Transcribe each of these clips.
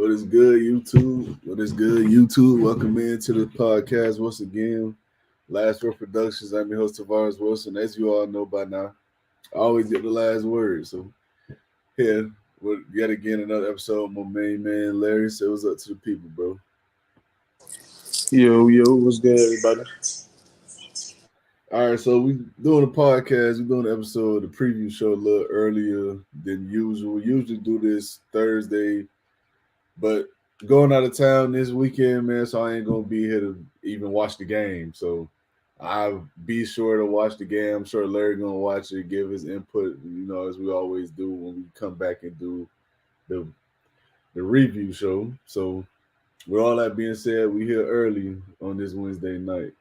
What is good, YouTube? What is good, YouTube? Welcome into the podcast once again. Last Word Productions. I'm your host, Tavares Wilson. As you all know by now, I always get the last word. So, here, with yet again another episode. My main man, Larry. So, what's up to the people, bro? Yo, what's good, everybody? All right, so we doing a podcast. We're doing an episode, the preview show a little earlier than usual. We usually do this Thursday, but going out of town this weekend, man, so I ain't gonna be here to even watch the game. So I'll be sure to watch the game. I'm sure Larry gonna watch it, give his input, as we always do when we come back and do the the review show. So with all that being said, we here early on this Wednesday night.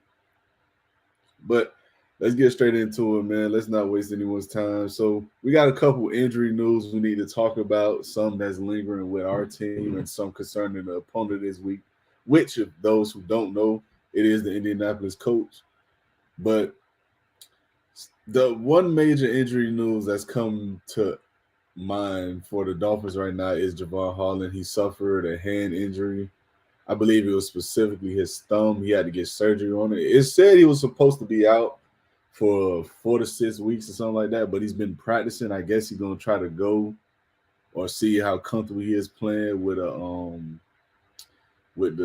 But let's get straight into it, man. Let's not waste anyone's time. So we got a couple injury news we need to talk about. Some that's lingering with our team, and some concerning the opponent this week. Which, of those who don't know, it is the Indianapolis Colts. But the one major injury news that's come to mind for the Dolphins right now is Javon Holland. He suffered a hand injury. I believe it was specifically his thumb. He had to get surgery on it. It said he was supposed to be out for 4 to 6 weeks or something like that, but he's been practicing. I guess he's gonna try to go or see how comfortable he is playing with the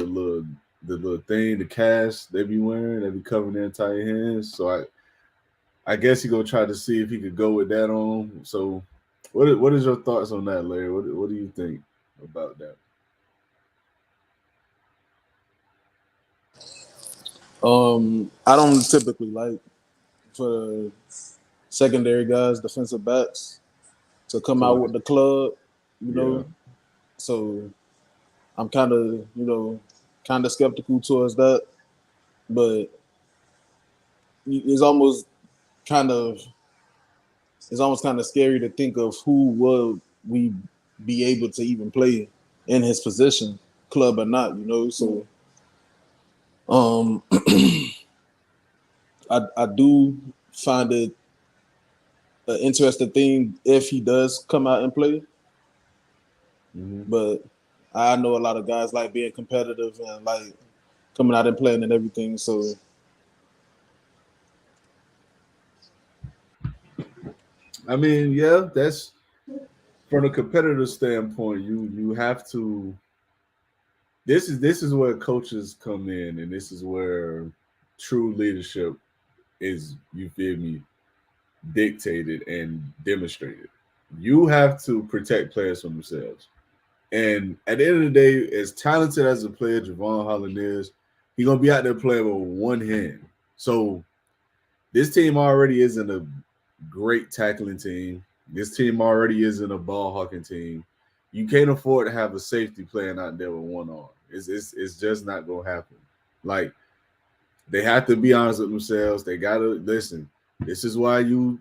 little thing, the cast they be wearing, they be covering their entire hands. So I guess he's gonna try to see if he could go with that on. So what is your thoughts on that, Larry? What do you think about that? I don't typically like for the secondary guys, defensive backs, to come out with Correct. the club, you Yeah. know. So I'm kind of skeptical towards that, but it's almost kind of it's almost kind of scary to think of who will we be able to even play in his position, club or not. So um, I do find it an interesting thing if he does come out and play. Mm-hmm. But I know a lot of guys like being competitive and like coming out and playing and everything. So I mean, yeah, that's from a competitive standpoint. You have to. This is where coaches come in, and this is where true leadership is. You feel me? Dictated and demonstrated. You have to protect players from themselves. And at the end of the day, as talented as a player Javon Holland is, he's gonna be out there playing with one hand. So this team already isn't a great tackling team. This team already isn't a ball hawking team. You can't afford to have a safety playing out there with one arm. It's just not gonna happen. Like they have to be honest with themselves. They gotta listen. This is why you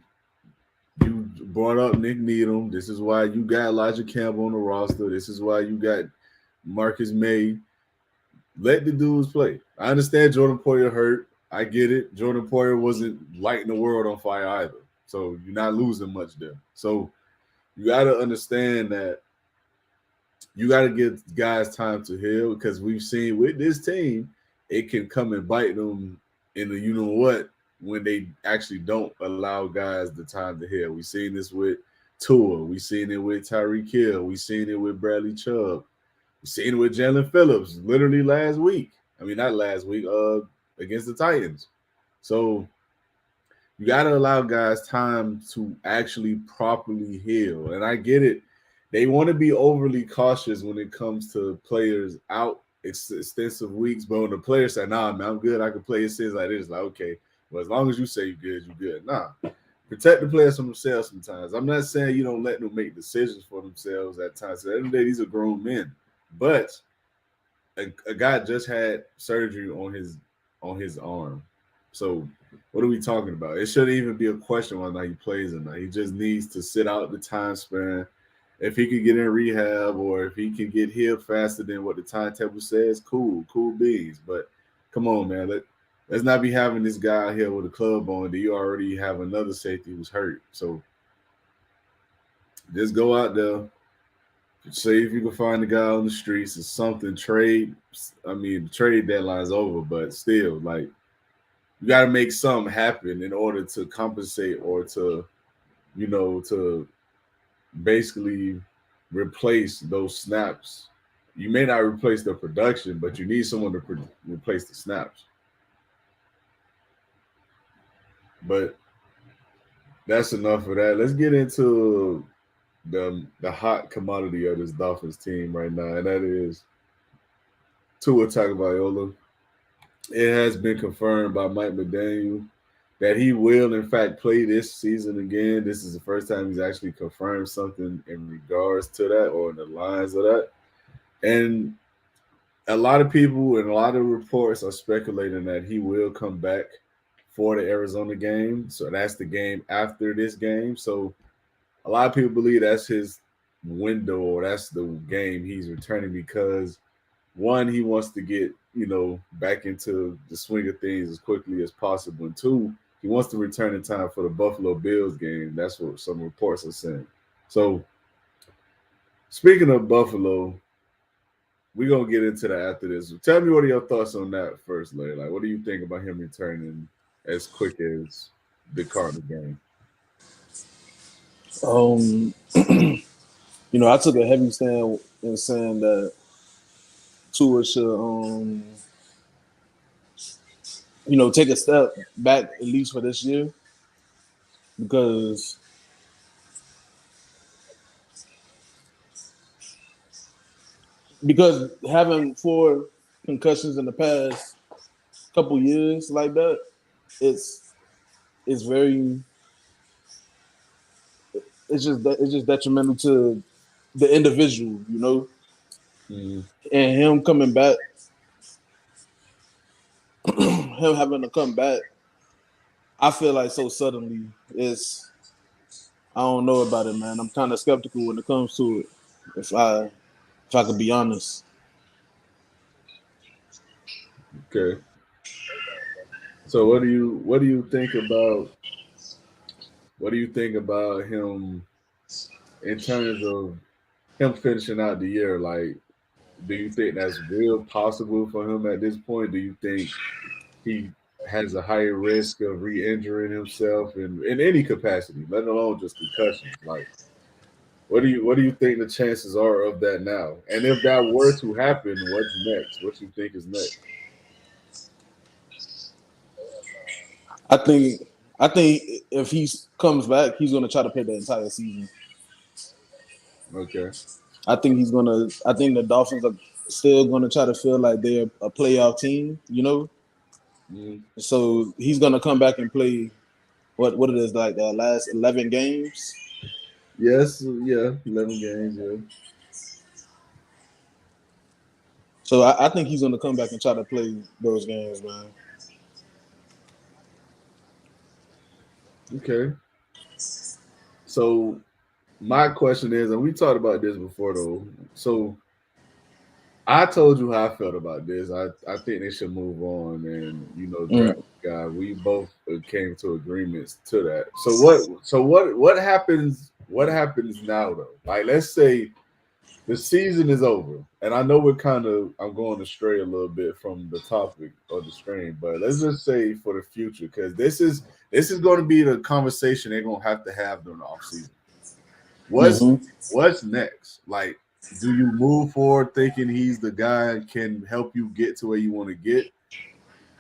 brought up Nick Needham. This is why you got Elijah Campbell on the roster. This is why you got Marcus May. Let the dudes play. I understand Jordan Poyer hurt. I get it. Jordan Poyer wasn't lighting the world on fire either. So you're not losing much there. So you got to understand that you got to give guys time to heal because we've seen with this team, it can come and bite them in the you know what when they actually don't allow guys the time to heal. We've seen this with Tua. We've seen it with Tyreek Hill. We've seen it with Bradley Chubb. We've seen it with Jalen Phillips literally last week. I mean, not last week, against the Titans. So you got to allow guys time to actually properly heal. And I get it. They want to be overly cautious when it comes to players out extensive weeks. But when the players say, nah, man, I'm good. I can play. It says like this. Like, okay, well, as long as you say you're good, you're good. Nah. Protect the players from themselves sometimes. I'm not saying you don't let them make decisions for themselves at times. At the end of the day, these are grown men. But a guy just had surgery on his arm. So what are we talking about? It shouldn't even be a question whether or not he plays or not. He just needs to sit out the time span. If he could get in rehab or if he can get healed faster than what the timetable says, cool beans. But come on, man. Let's not be having this guy here with a club on that you already have another safety who's hurt. So just go out there, Say if you can find the guy on the streets or something, trade. I mean, the trade deadline's over, but still, like you got to make something happen in order to compensate or to, to basically replace those snaps. You may not replace the production, but you need someone to replace the snaps. But that's enough of that. Let's get into the hot commodity of this Dolphins team right now, and that is Tua Tagovailoa. It has been confirmed by Mike McDaniel that he will, in fact, play this season again. This is the first time he's actually confirmed something in regards to that or in the lines of that. And a lot of people and a lot of reports are speculating that he will come back for the Arizona game. So that's the game after this game. So a lot of people believe that's his window or that's the game he's returning because one, he wants to get, back into the swing of things as quickly as possible. And two, he wants to return in time for the Buffalo Bills game. That's what some reports are saying. So speaking of Buffalo, we're gonna get into that after this. Tell me what are your thoughts on that first, Larry. Like what do you think about him returning as quick as the Cardinals game? I took a heavy stand in saying that Tua should, take a step back at least for this year because having 4 concussions in the past couple years like that, it's very it's just detrimental to the individual, Mm-hmm. and him coming back, him having to come back. I feel like so suddenly it's I don't know about it, man. I'm kind of skeptical when it comes to it. If I could be honest. Okay. So what do you think about him in terms of him finishing out the year? Like, do you think that's real possible for him at this point? Do you think he has a higher risk of re-injuring himself in any capacity, let alone just concussions? Like, what do you think the chances are of that now? And if that were to happen, what's next? What you think is next? I think I think if he comes back, he's gonna try to play the entire season. Okay. I think the Dolphins are still gonna try to feel like they're a playoff team, Mhm. So he's gonna come back and play what it is like the last 11 games. Yes, yeah, 11 games, yeah. So I think he's gonna come back and try to play those games, man. Okay. So my question is, and we talked about this before though. So I told you how I felt about this. I think they should move on and draft Mm. a guy. We both came to agreements to that. So what happens? What happens now though? Like let's say the season is over, and I know I'm going astray a little bit from the topic of the stream, but let's just say for the future because this is going to be the conversation they're going to have during the offseason. What's Mm-hmm. what's next? Like, do you move forward thinking he's the guy that can help you get to where you want to get,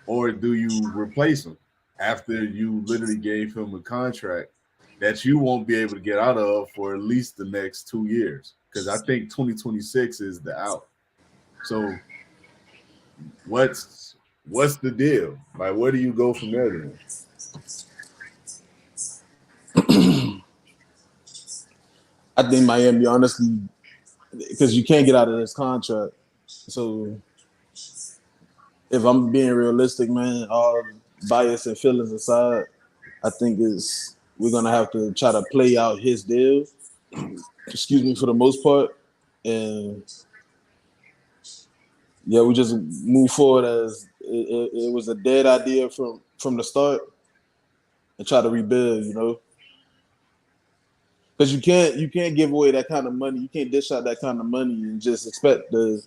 or do you replace him after you literally gave him a contract that you won't be able to get out of for at least the next 2 years? Because I think 2026 is the out. So what's the deal? Like, where do you go from there then? I think Miami, honestly, because you can't get out of this contract. So if I'm being realistic, man, all bias and feelings aside, I think is we're gonna have to try to play out his deal. Excuse me, for the most part, and yeah, we just move forward as it was a dead idea from the start and try to rebuild. because you can't give away that kind of money. You can't dish out that kind of money and just expect to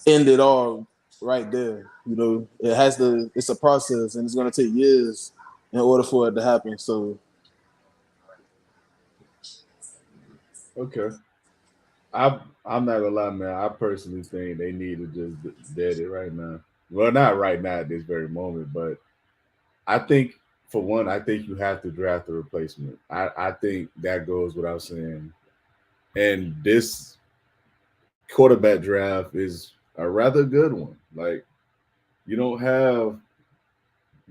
end it all right there. You know, it has to. It's a process, and it's going to take years in order for it to happen. So Okay. I'm not gonna lie, man. I personally think they need to just dead it right now. Well, not right now at this very moment, but I think for one, I think you have to draft a replacement. I think that goes without saying. And this quarterback draft is a rather good one. Like you don't have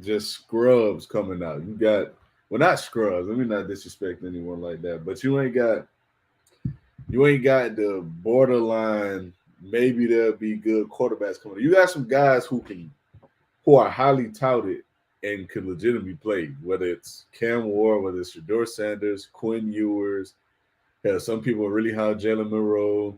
just scrubs coming out. You got well, not scrubs. Let me not disrespect anyone like that, but you ain't got the borderline. Maybe there'll be good quarterbacks coming. You got some guys who are highly touted and can legitimately play. Whether it's Cam Ward, whether it's Shador Sanders, Quinn Ewers. Hell, some people are really high on Jalen Monroe.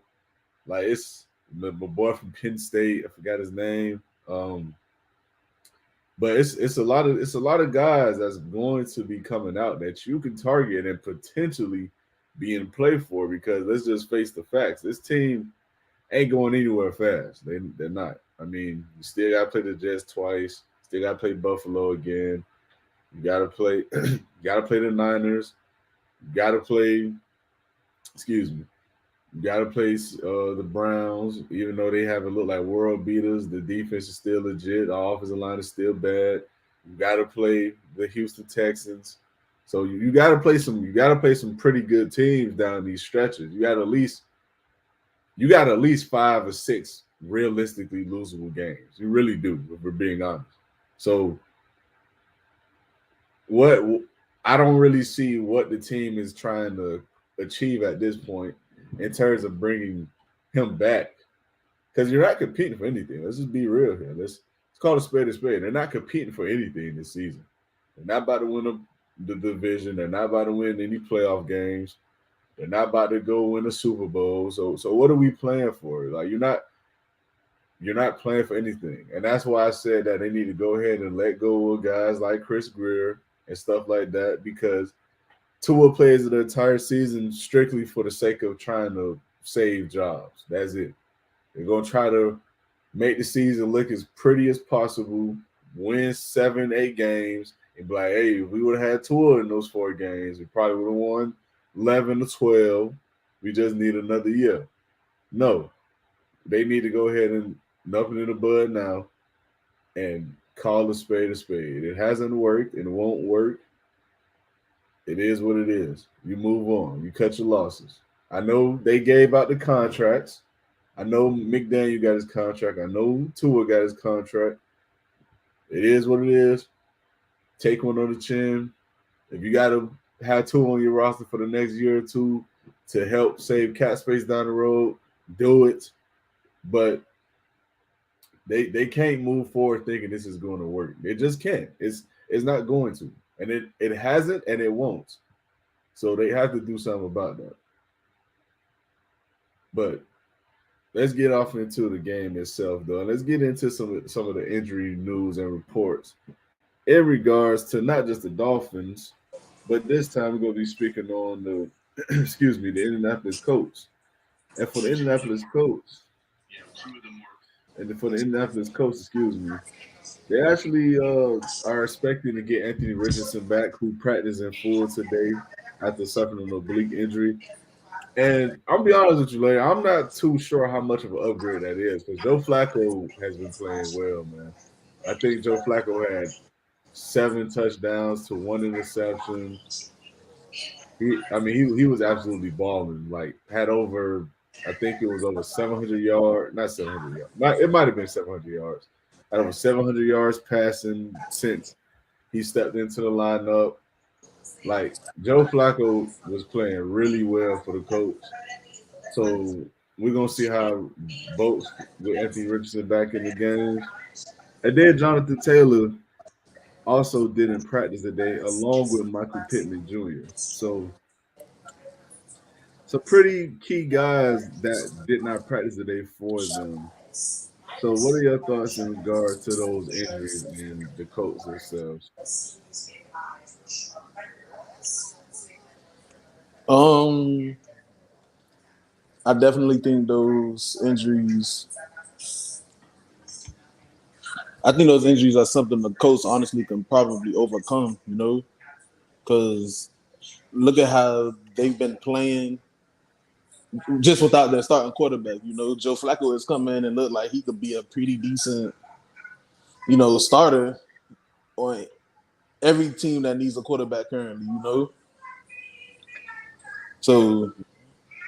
Like it's my boy from Penn State. I forgot his name. But it's a lot of guys that's going to be coming out that you can target and potentially be in play for because let's just face the facts. This team ain't going anywhere fast. They're not. I mean, you still gotta play the Jets twice, still gotta play Buffalo again. You gotta play you gotta play the Niners, you gotta play excuse me, you gotta play the Browns, even though they haven't looked like world beaters. The defense is still legit. The offensive line is still bad. You gotta play the Houston Texans. So you gotta play some. You gotta play some pretty good teams down these stretches. You got at least 5 or 6 realistically losable games. You really do, if we're being honest. So what I don't really see what the team is trying to achieve at this point in terms of bringing him back because you're not competing for anything. Let's just be real here. Let's call a spade a spade. They're not competing for anything this season. They're not about to win the division. They're not about to win any playoff games. They're not about to go win a Super Bowl. So what are we playing for? Like you're not playing for anything. And that's why I said that they need to go ahead and let go of guys like Chris Greer and stuff like that because Tua plays the entire season strictly for the sake of trying to save jobs. That's it. They're gonna try to make the season look as pretty as possible, win 7, 8 games, and be like, hey, if we would have had Tua in those 4 games, we probably would have won 11 to 12. We just need another year. No, they need to go ahead and nip it in the bud now and call a spade a spade. It hasn't worked and it won't work. It is what it is. You move on. You cut your losses. I know they gave out the contracts. I know McDaniel got his contract. I know Tua got his contract. It is what it is. Take one on the chin. If you got to have Tua on your roster for the next year or two to help save cap space down the road, do it. But they can't move forward thinking this is going to work. It just can't. It's not going to. And it hasn't and it won't. So they have to do something about that. But let's get off into the game itself, though. And let's get into some of the injury news and reports in regards to not just the Dolphins, but this time we're going to be speaking on the excuse me, the Indianapolis Colts. And for the Indianapolis Colts, excuse me, they actually are expecting to get Anthony Richardson back, who practiced in full today after suffering an oblique injury. And I'll be honest with you, Larry, I'm not too sure how much of an upgrade that is because Joe Flacco has been playing well, man. I think Joe Flacco had 7 touchdowns to 1 interception. I mean, he was absolutely balling. Like, had over, I think it was over 700 yards, not 700 yards. It might have been 700 yards. Had over 700 yards passing since he stepped into the lineup. Like, Joe Flacco was playing really well for the Colts. So we're gonna see how votes with Anthony Richardson back in the games. And then Jonathan Taylor also didn't practice today, along with Michael Pittman Jr. So some pretty key guys that did not practice today for them. So what are your thoughts in regards to those injuries and the Colts themselves? Um, I definitely think those injuries. I think those injuries are something the coach honestly can probably overcome. You know, because look at how they've been playing just without their starting quarterback. You know, Joe Flacco has come in and looked like he could be a pretty decent, starter on every team that needs a quarterback currently. You know, so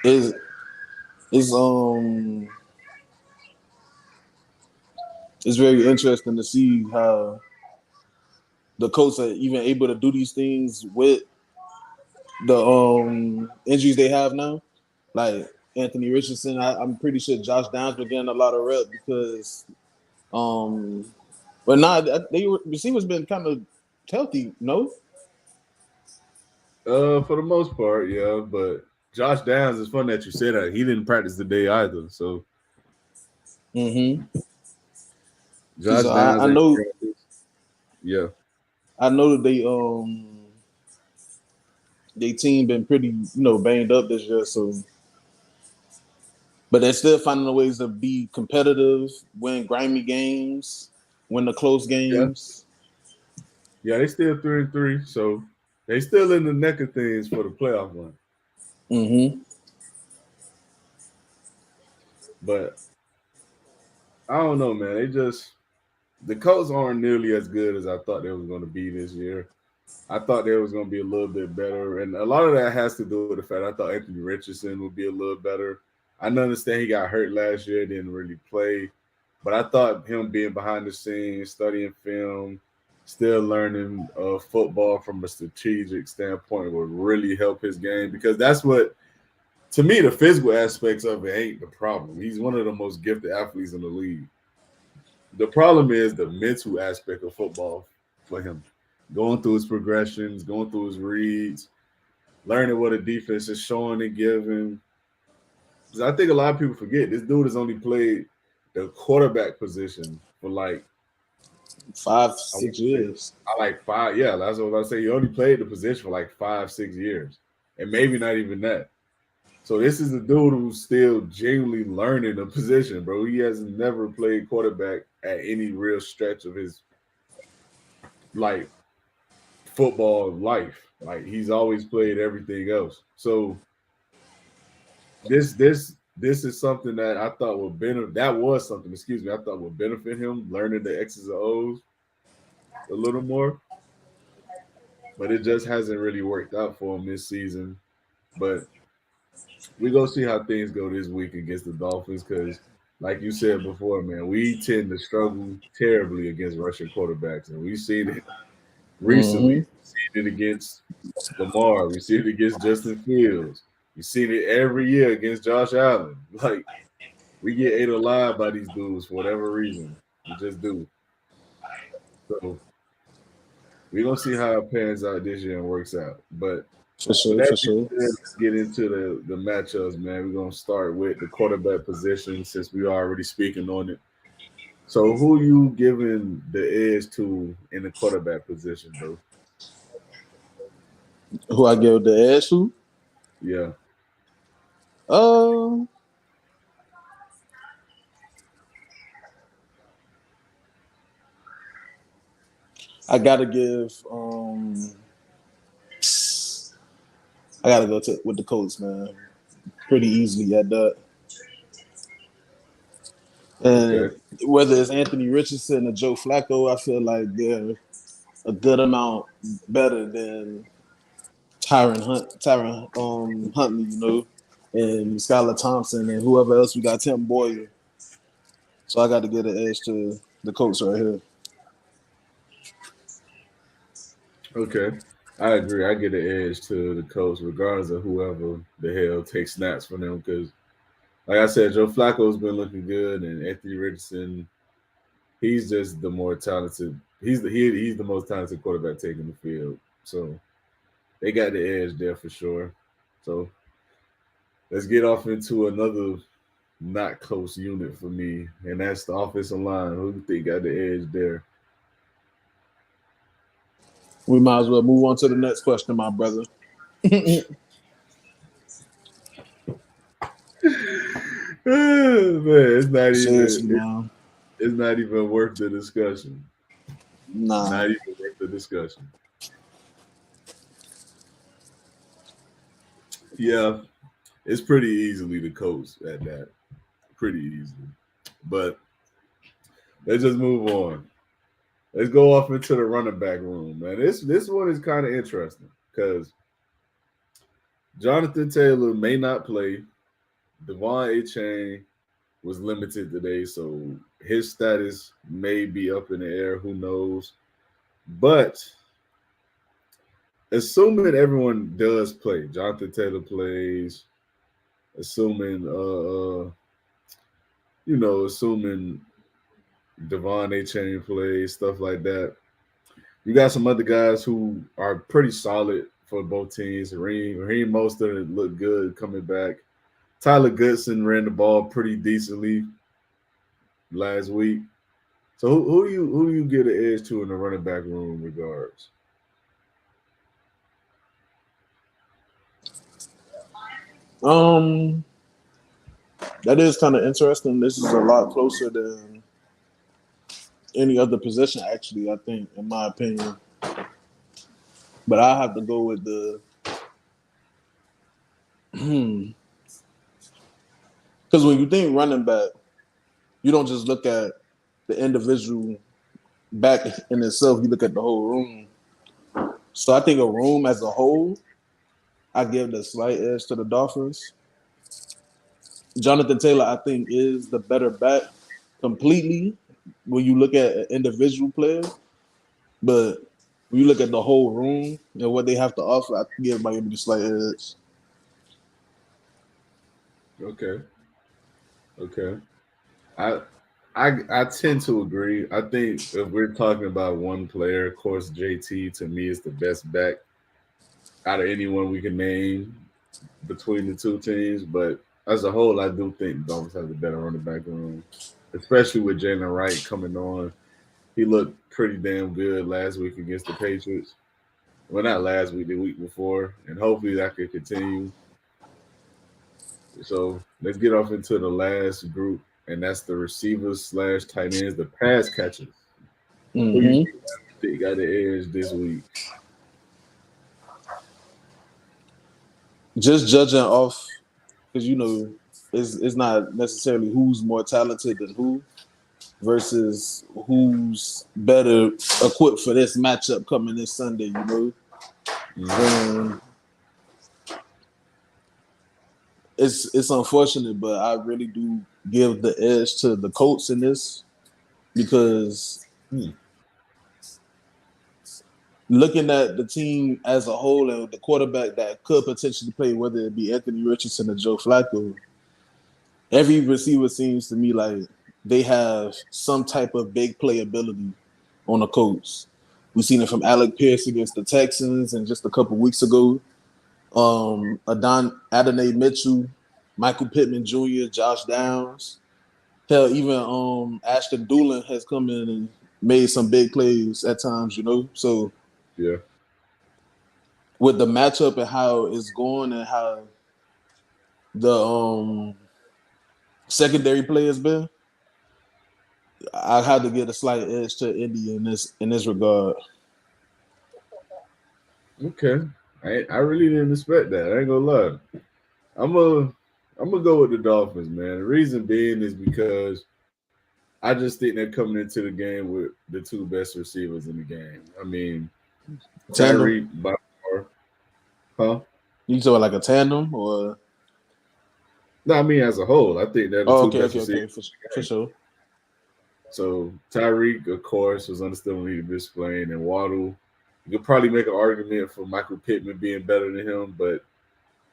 it's it's um it's very interesting to see how the coach are even able to do these things with the injuries they have now. Like Anthony Richardson, I'm pretty sure Josh Downs been getting a lot of rep because but nah, they receivers been kind of healthy, no? For the most part, yeah. But Josh Downs, it's funny that you said that. He didn't practice today either. So Mm-hmm. Josh So Downs I ain't know practice. Yeah. I know that they team been pretty banged up this year, so but they're still finding ways to be competitive, win grimy games, win the close Yeah. games. Yeah, they still 3-3. So they still in the neck of things for the playoff run. Mm-hmm. But I don't know, man. The Colts aren't nearly as good as I thought they was going to be this year. I thought they was going to be a little bit better, and a lot of that has to do with the fact I thought Anthony Richardson would be a little better. I understand he got hurt last year, didn't really play, but I thought him being behind the scenes, studying film, still learning football from a strategic standpoint would really help his game because that's what, to me, the physical aspects of it ain't the problem. He's one of the most gifted athletes in the league. The problem is the mental aspect of football for him. Going through his progressions, going through his reads, learning what a defense is showing and giving. Because I think a lot of people forget this dude has only played the quarterback position for like Five, I want six to say years. I like 5. Yeah, that's what I was say. He only played the position for like 5-6 years, and maybe not even that. So this is a dude who's still genuinely learning the position, bro. He has never played quarterback at any real stretch of his like football life. Like he's always played everything else. So this is something that I thought would benefit. That was something, excuse me, I thought would benefit him learning the X's and O's a little more. But it just hasn't really worked out for him this season. But we go see how things go this week against the Dolphins because, like you said before, man, we tend to struggle terribly against Russian quarterbacks, and we've seen it recently. Mm-hmm. We've seen it against Lamar. We see it against Justin Fields. We see it every year against Josh Allen. Like we get ate alive by these dudes for whatever reason. We just do. So we're gonna see how it pans out this year and works out. But For with sure, that for being sure. said, let's get into the matchups, man. We're gonna start with the quarterback position since we are already speaking on it. So who you giving the edge to in the quarterback position, bro? Who I give the edge to? Yeah. Uh, I gotta give. I gotta go to with the Colts, man. Pretty easily at that. And Okay. whether it's Anthony Richardson or Joe Flacco, I feel like they're a good amount better than Tyron Huntley, and Skylar Thompson and whoever else we got, Tim Boyer. So I got to get an edge to the Colts right here. Okay. I agree. I get an edge to the coach, regardless of whoever the hell takes snaps for them. Because, like I said, Joe Flacco's been looking good, and Anthony Richardson, he's just the more talented. He's the most talented quarterback taking the field. So they got the edge there for sure. So let's get off into another not close unit for me, and that's the offensive line. Who do you think got the edge there? We might as well move on to the next question, my brother. Man, Seriously, man. it's not even worth the discussion. Nah. Not even worth the discussion. Yeah, it's pretty easily the coach at that. Pretty easily. But let's just move on. Let's go off into the running back room, man. This one is kind of interesting because Jonathan Taylor may not play. Devon A. Chain was limited today, so his status may be up in the air. Who knows? But assuming everyone does play, Jonathan Taylor plays. Assuming, assuming Devon A. Chain plays, stuff like that. You got some other guys who are pretty solid for both teams. Raheem Mostert looked good coming back. Tyler Goodson ran the ball pretty decently last week. So who do you get an edge to in the running back room regards? Um, that is kind of interesting. This is a lot closer than any other position, actually. I think, in my opinion, but I have to go with the because when you think running back, you don't just look at the individual back in itself. You look at the whole room. So I think a room as a whole, I give the slight edge to the Dolphins. Jonathan Taylor, I think, is the better back completely when you look at an individual player. But when you look at the whole room and what they have to offer, I give Miami the slight edge. Okay, okay. I I tend to agree. I think if we're talking about one player, of course, JT to me is the best back out of anyone we can name between the two teams. But as a whole, I do think Dolphins have the better running back room, especially with Jalen Wright coming on. He looked pretty damn good last week against the Patriots. Well, not last week, the week before, and hopefully that could continue. So let's get off into the last group, and that's the receivers slash tight ends, the pass catchers. Who you Mm-hmm. think got the edge this week? Just judging off, because it's not necessarily who's more talented than who versus who's better equipped for this matchup coming this Sunday. Mhm. And it's unfortunate, but I really do give the edge to the Colts in this because Hmm. looking at the team as a whole and the quarterback that could potentially play, whether it be Anthony Richardson or Joe Flacco, every receiver seems to me like they have some type of big playability on the Colts. We've seen it from Alec Pierce against the Texans and just a couple weeks ago. Adonai Mitchell, Michael Pittman Jr., Josh Downs. Hell, even Ashton Doolin has come in and made some big plays at times. So Yeah. with the matchup and how it's going and how the secondary play has been, I had to get a slight edge to Indy in this regard. Okay. I really didn't expect that. I ain't gonna lie. I'm a I'm gonna go with the Dolphins, man. The reason being is because I just think they're coming into the game with the two best receivers in the game. I mean, Tandem? Tyreek by far, huh? You talking like a tandem or? No, I mean as a whole, I think they're the Oh, two okay, best okay, receivers okay, in the for game. sure. So Tyreek, of course, was understandably displaying, and Waddle. You could probably make an argument for Michael Pittman being better than him, but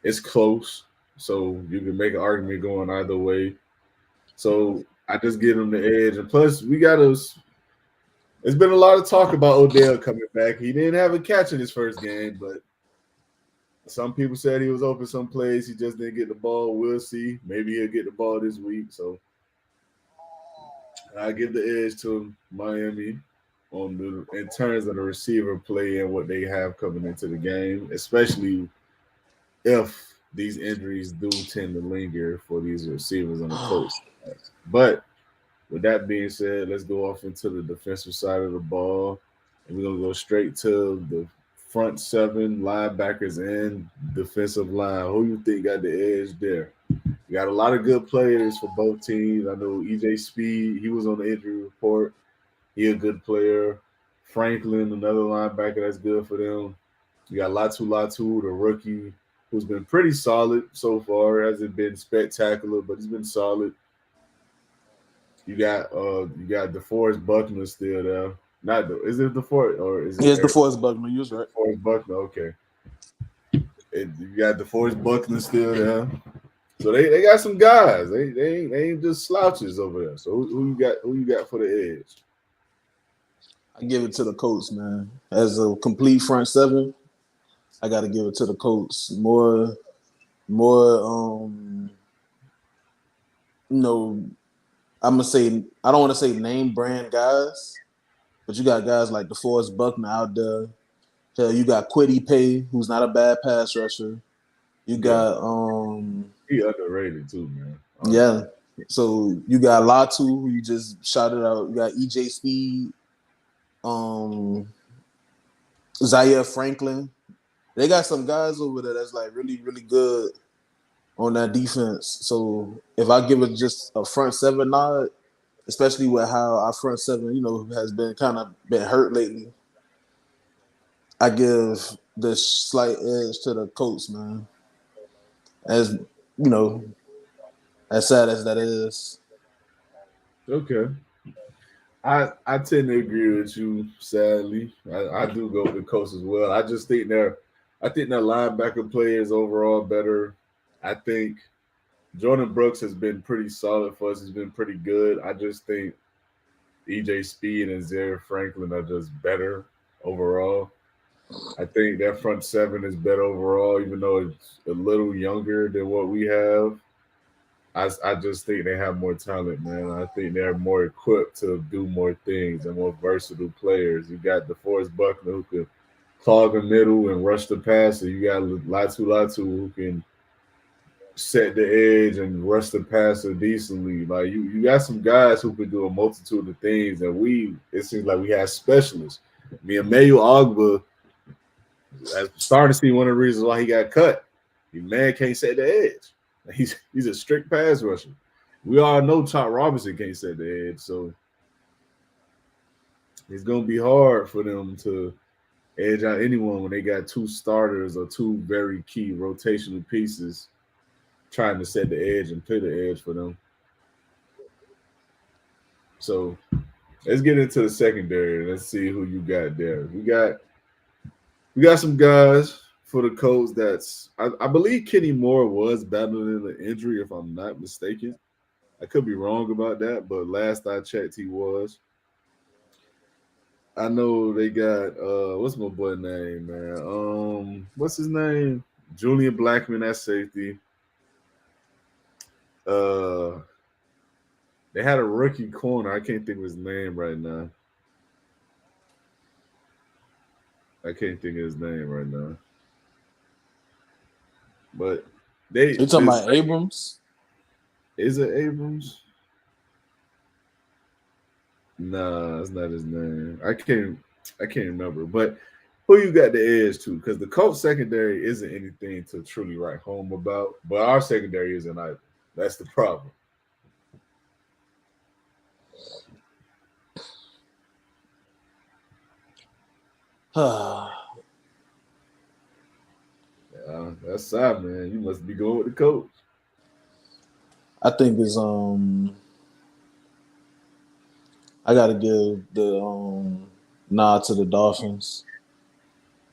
it's close. So you can make an argument going either way. So I just give him the edge. And plus, we got us. There's been a lot of talk about Odell coming back. He didn't have a catch in his first game, but some people said he was open some plays. He just didn't get the ball. We'll see. Maybe he'll get the ball this week. So I give the edge to Miami on the in terms of the receiver play and what they have coming into the game, especially if these injuries do tend to linger for these receivers on the Colts. But with that being said, let's go off into the defensive side of the ball, and we're gonna go straight to the front seven linebackers and defensive line. Who you think got the edge there? We got a lot of good players for both teams. I know EJ Speed, he was on the injury report. He a good player. Franklin, another linebacker that's good for them. You got Latu, the rookie, who's been pretty solid so far. Hasn't been spectacular, but he's been solid. You got DeForest Buckner still there. Not the, is it DeForest or is it Here's the Eric force Buckner. You was right. DeForest Buckner? Okay, you got DeForest Buckner still there. So they got some guys. They ain't just slouches over there. So who you got for the edge? I give it to the Colts, man. As a complete front seven, I got to give it to the Colts. More. You know, I'm gonna say I don't want to say name brand guys, but you got guys like DeForest Buckner out there. Hell, you got Quiddy Pay, who's not a bad pass rusher. You Yeah, got he underrated too, man. Honestly. yeah. So you got Latu, who you just shouted out. You got EJ Speed, um, Zaire Franklin. They got some guys over there that's like really, really good on that defense. So if I give it just a front seven nod, especially with how our front seven, has been kind of been hurt lately, I give the slight edge to the Colts, man. As you know, as sad as that is. Okay. I tend to agree with you. Sadly, I do go with the Colts as well. I think their linebacker play is overall better. I think Jordan Brooks has been pretty solid for us. He's been pretty good. I just think EJ Speed and Zaire Franklin are just better overall. I think that front seven is better overall, even though it's a little younger than what we have. I just think they have more talent, man. I think they're more equipped to do more things and more versatile players. You got DeForest Buckner who can clog the middle and rush the passer. You got Latu who can set the edge and rush the passer decently. Like you got some guys who can do a multitude of things, and it seems like we have specialists. Me and Mayu Ogba, I'm starting to see one of the reasons why he got cut. The man can't set the edge. He's a strict pass rusher. We all know Chop Robinson can't set the edge, so it's gonna be hard for them to edge out anyone when they got two starters or two very key rotational pieces trying to set the edge and play the edge for them. So let's get into the secondary. Let's see who you got there. We got some guys for the Colts. I believe Kenny Moore was battling an injury, if I'm not mistaken. I could be wrong about that, but last I checked, he was. I know they got what's my boy name, man? What's his name? Julian Blackman at safety. Uh they had a rookie corner. I can't think of his name right now. I can't think of his name right now. But You talking about Abrams? Is it Abrams? Nah, that's not his name. I can't remember. But who you got the edge to? Because the Colts secondary isn't anything to truly write home about, but our secondary isn't either. That's the problem. That's sad, man. You must be going with the coach. I think it's I gotta give the nod to the Dolphins.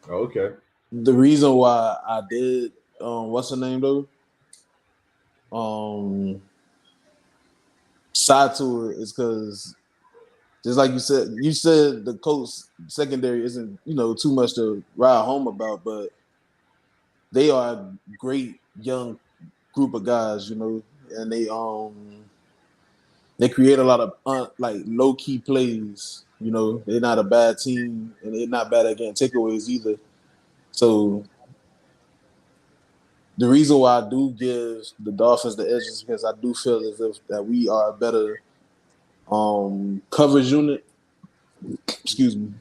Oh, okay. The reason why I did what's her name though? Side to it is because just like you said the Colts secondary isn't, too much to ride home about, but they are a great young group of guys, and they create a lot of like low key plays. They're not a bad team, and they're not bad at getting takeaways either. So the reason why I do give the Dolphins the edge is because I do feel as if that we are a better coverage unit. Excuse me.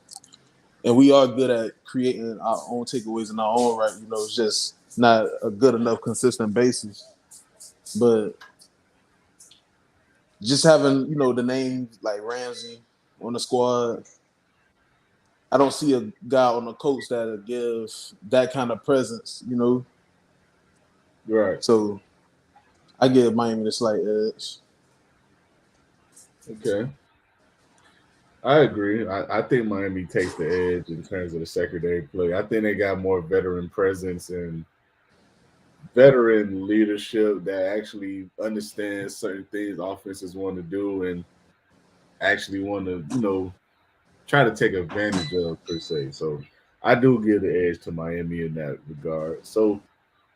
And we are good at creating our own takeaways in our own right. You know, it's just not a good enough consistent basis. But just having, you know, the names like Ramsey on the squad, I don't see a guy on the coach that'll give that kind of presence, you know. Right. So I give Miami the slight edge. Okay. I agree. I think Miami takes the edge in terms of the secondary play. I think they got more veteran presence and veteran leadership that actually understands certain things offenses want to do and actually want to, try to take advantage of per se. So I do give the edge to Miami in that regard. So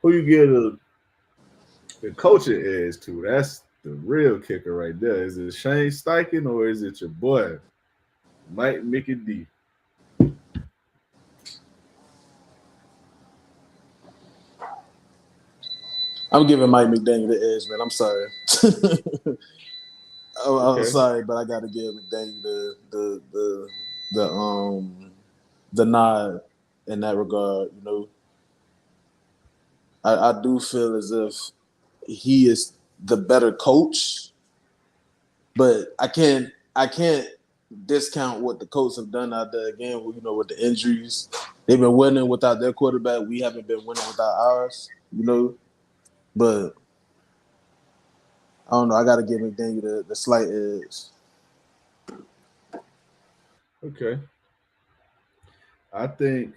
who you give the coaching edge to? That's the real kicker right there. Is it Shane Steichen or is it your boy Mike Mickey D? I'm giving Mike McDaniel the edge, man. I'm sorry. I'm Okay. sorry, but I got to give McDaniel the nod in that regard. You know, I do feel as if he is the better coach, but I can't discount what the Colts have done out there again. You know, with the injuries, they've been winning without their quarterback. We haven't been winning without ours. You know, but I don't know. I got to give McDaniel the slight edge. Okay. I think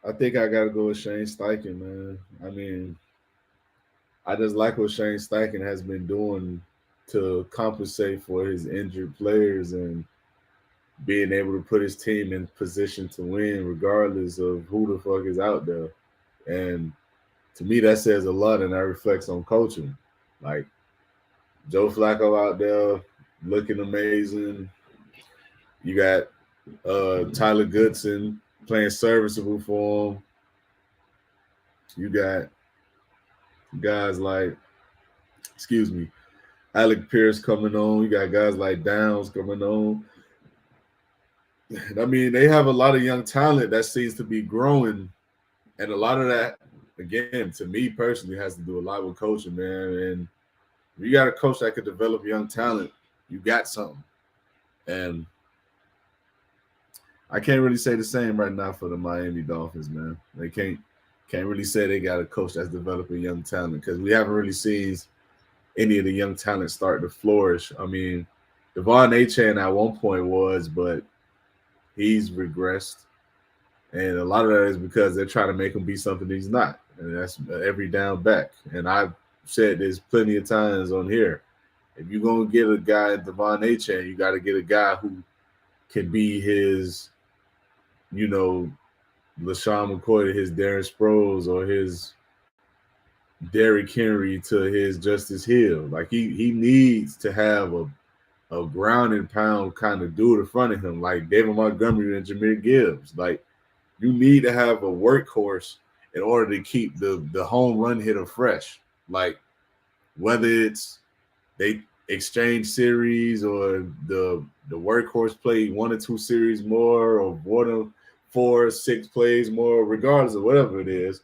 I gotta go with Shane Steichen, man. I mean, I just like what Shane Steichen has been doing to compensate for his injured players and being able to put his team in position to win regardless of who the fuck is out there. And to me, that says a lot and that reflects on coaching. Like Joe Flacco out there looking amazing. You got Tyler Goodson playing serviceable for him. You got guys like, excuse me, Alec Pierce coming on. You got guys like Downs coming on. I mean, they have a lot of young talent that seems to be growing, and a lot of that, again, to me personally, has to do a lot with coaching, man. And if you got a coach that could develop young talent, you got something. And I can't really say the same right now for the Miami Dolphins, man. They can't really say they got a coach that's developing young talent because we haven't really seen any of the young talent start to flourish. I mean, Devon Achane at one point was, but he's regressed. And a lot of that is because they're trying to make him be something he's not. And that's every down back. And I've said this plenty of times on here. If you're going to get a guy at Devon Achane, you got to get a guy who can be his, LaShawn McCoy to his Darren Sproles or his Derrick Henry to his Justice Hill. Like he needs to have a ground and pound kind of dude in front of him, like David Montgomery and Jahmyr Gibbs. Like you need to have a workhorse in order to keep the home run hitter fresh. Like whether it's they exchange series or the workhorse play 1 or 2 series more or 1 or 4 or 6 plays more, regardless of whatever it is,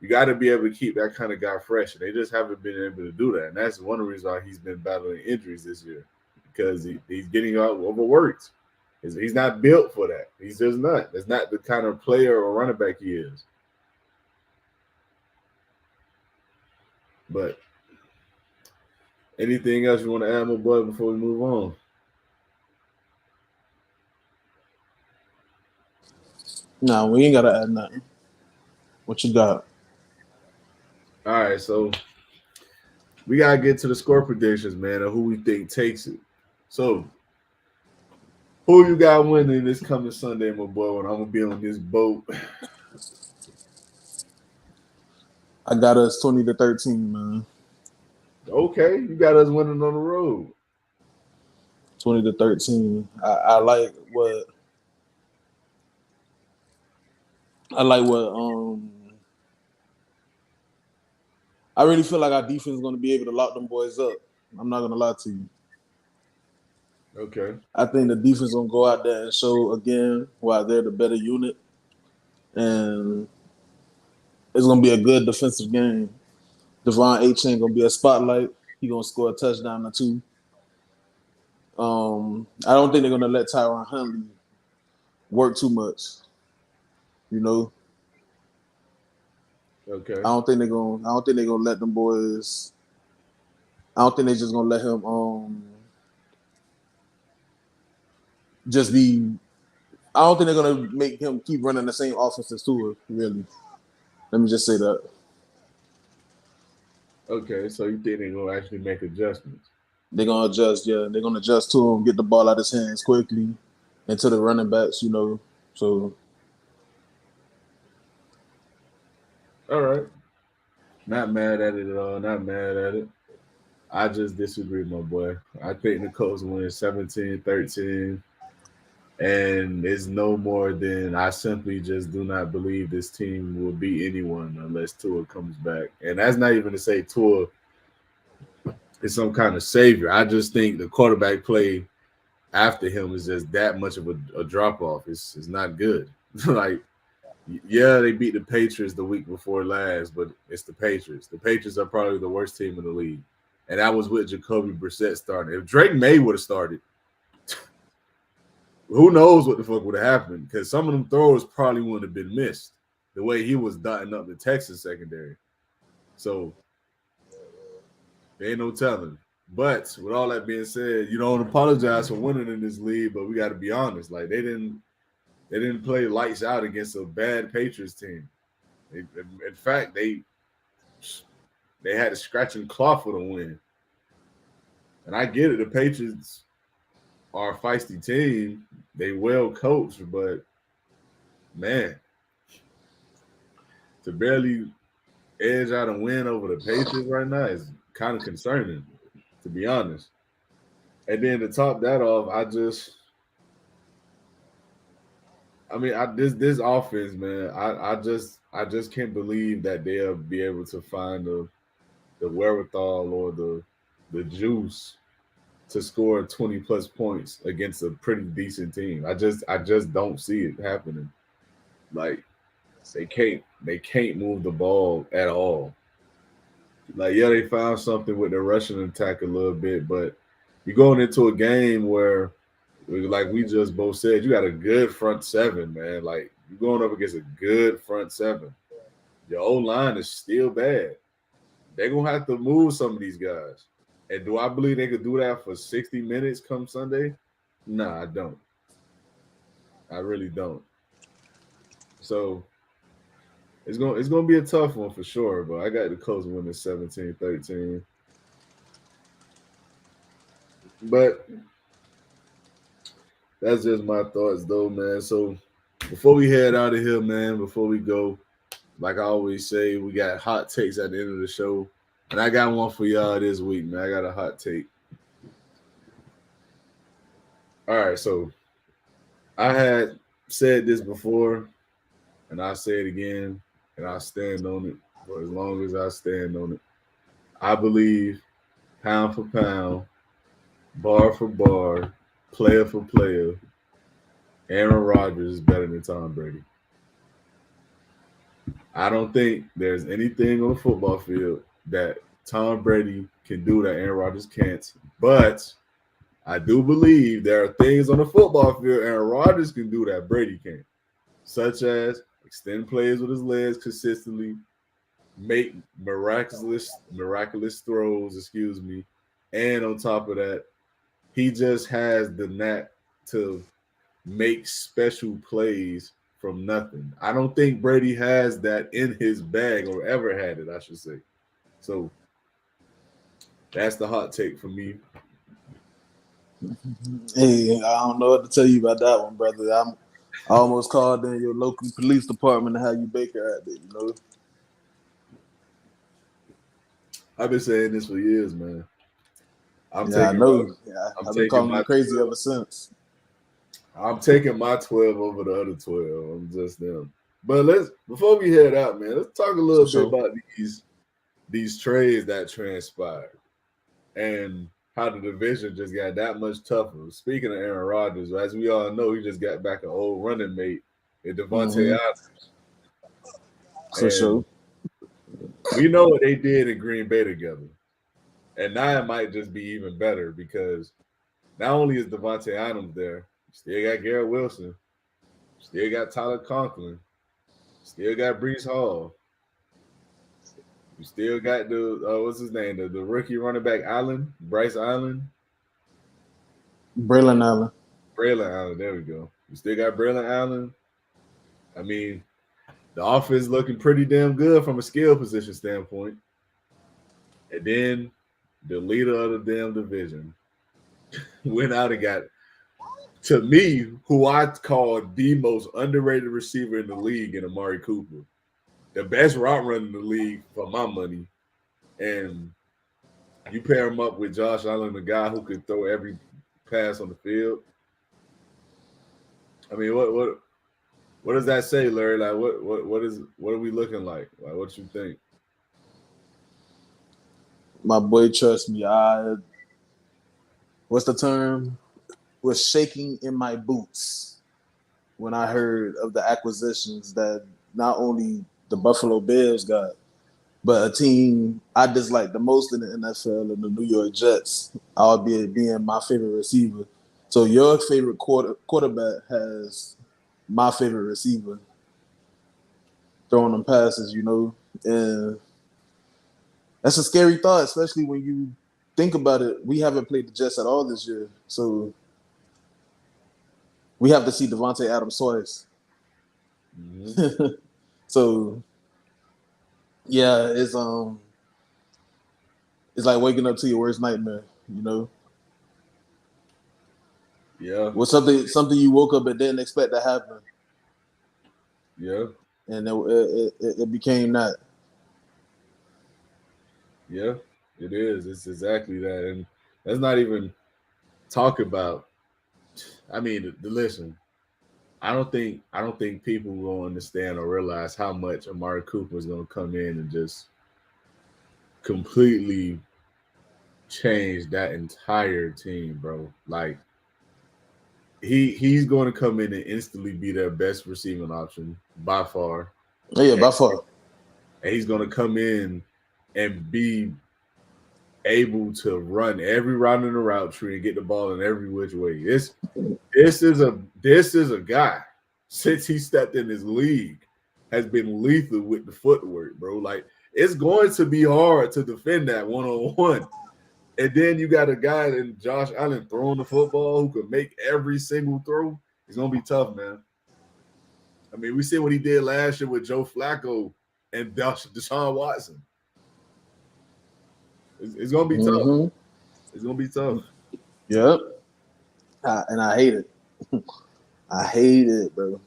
you got to be able to keep that kind of guy fresh. And they just haven't been able to do that. And that's one of the reasons why he's been battling injuries this year because he's getting overworked. He's not built for that. He's just not. That's not the kind of player or running back he is. But anything else you want to add, my boy, before we move on? Nah, we ain't gotta add nothing. What you got? All right, so we gotta get to the score predictions, man, of who we think takes it. So, who you got winning this coming Sunday, my boy? When I'm gonna be on this boat. I got us 20-13, man. Okay, you got us winning on the road. 20-13. I like what I really feel like our defense is going to be able to lock them boys up. I'm not going to lie to you. Okay. I think the defense is going to go out there and show again why they're the better unit. And it's going to be a good defensive game. Devon Achane going to be a spotlight. He's going to score a touchdown or two. I don't think they're going to let Tyron Huntley work too much. You know, Okay. I don't think they're gonna let them boys. I don't think they're just gonna let him just be. I don't think they're gonna make him keep running the same offense as Tua. Really, let me just say that. Okay. So you think they're gonna actually make adjustments? They're gonna adjust. Yeah, they're gonna adjust to him, get the ball out of his hands quickly, and to the running backs. You know, so All right. Not mad at it at all. Not mad at it. I just disagree, my boy. I think the Colts win 17-13. And it's no more than I simply just do not believe this team will beat anyone unless Tua comes back. And that's not even to say Tua is some kind of savior. I just think the quarterback play after him is just that much of a drop off. It's not good. Like, yeah, they beat the Patriots the week before last, but it's the Patriots. The Patriots are probably the worst team in the league. And that was with Jacoby Brissett starting. If Drake May would have started, who knows what the fuck would have happened? Because some of them throws probably wouldn't have been missed the way he was dotting up the Texas secondary. So there ain't no telling. But with all that being said, you don't apologize for winning in this league, but we got to be honest. Like they didn't play lights out against a bad Patriots team. In fact, they had to scratch and claw for the win. And I get it. The Patriots are a feisty team. They well coached, but man, to barely edge out and win over the Patriots right now is kind of concerning, to be honest. And then to top that off, this offense, man, I just can't believe that they'll be able to find the wherewithal or the juice to score 20 plus points against a pretty decent team. I just don't see it happening. Like they can't move the ball at all. Like, yeah, they found something with the rushing attack a little bit, but you're going into a game where, like we just both said, you got a good front seven, man. Like you're going up against a good front seven. Your O line is still bad. They're gonna have to move some of these guys. And do I believe they could do that for 60 minutes come Sunday? Nah, I don't. I really don't. So it's gonna be a tough one for sure, but I got the Colts winning 17-13. But that's just my thoughts though, man. So before we head out of here, man, before we go, like I always say, we got hot takes at the end of the show. And I got one for y'all this week, man. I got a hot take. All right, so I had said this before, and I'll say it again, and I'll stand on it for as long as I stand on it. I believe pound for pound, bar for bar, player for player, Aaron Rodgers is better than Tom Brady. I don't think there's anything on the football field that Tom Brady can do that Aaron Rodgers can't. But I do believe there are things on the football field Aaron Rodgers can do that Brady can't, such as extend plays with his legs consistently, make miraculous throws, and on top of that, he just has the knack to make special plays from nothing. I don't think Brady has that in his bag or ever had it, I should say. So that's the hot take for me. Hey, I don't know what to tell you about that one, brother. I almost called in your local police department to have you Baker at it, you know. I've been saying this for years, man. I know. Yeah, I've been calling you crazy 12. ever since. I'm taking my 12 over the other 12. I'm just them. But before we head out, man, let's talk a little bit about these trades that transpired and how the division just got that much tougher. Speaking of Aaron Rodgers, as we all know, he just got back an old running mate in Devontae Adams. For sure. And we know what they did in Green Bay together. And now it might just be even better because not only is Devontae Adams there, you still got Garrett Wilson, still got Tyler Conklin, still got Brees Hall. You still got the what's his name? The rookie running back Allen, Bryce Allen. Braylon Allen. Braylon Allen, there we go. You still got Braylon Allen. I mean, the offense looking pretty damn good from a skill position standpoint. And then the leader of the damn division went out and got, to me, who I call the most underrated receiver in the league in Amari Cooper. The best route runner in the league for my money. And you pair him up with Josh Allen, the guy who could throw every pass on the field. I mean, what does that say, Larry? Like, what are we looking like? Like, what you think? My boy, trust me. What's the term? Was shaking in my boots when I heard of the acquisitions that not only the Buffalo Bills got, but a team I dislike the most in the NFL and the New York Jets, albeit being my favorite receiver. So your favorite quarterback has my favorite receiver throwing them passes, and that's a scary thought, especially when you think about it. We haven't played the Jets at all this year, so we have to see Devontae Adams twice. Mm-hmm. So, yeah, it's like waking up to your worst nightmare, Yeah. Well, something you woke up and didn't expect to happen. Yeah. And it became that. Yeah, it is. It's exactly that. And let's not even talk about, I mean, listen, I don't think people will understand or realize how much Amari Cooper is going to come in and just completely change that entire team, bro. Like he's going to come in and instantly be their best receiving option by far. Oh, yeah, by far. And he's going to come in and be able to run every route in the route tree and get the ball in every which way. This is a guy, since he stepped in this league, has been lethal with the footwork, bro. Like, it's going to be hard to defend that one-on-one. And then you got a guy in Josh Allen throwing the football who can make every single throw. It's gonna be tough, man. I mean, we see what he did last year with Joe Flacco and Deshaun Watson. It's gonna be tough. It's gonna be tough. Yep. And I hate it. I hate it, bro.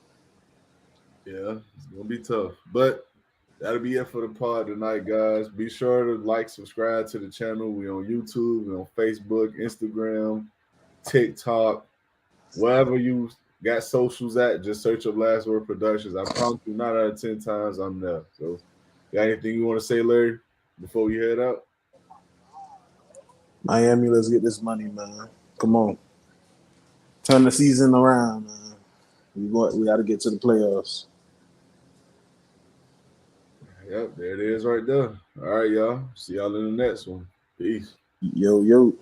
Yeah, it's gonna be tough. But that'll be it for the pod tonight, guys. Be sure to like, subscribe to the channel. We on YouTube, we on Facebook, Instagram, TikTok, wherever you got socials at. Just search up Last Word Productions. I promise you, 9 out of 10 times I'm there. So, got anything you want to say, Larry, before we head out? Miami, let's get this money, man. Come on, turn the season around, man. We got to get to the playoffs. Yep, there it is right there. All right, y'all. See y'all in the next one. Peace. Yo.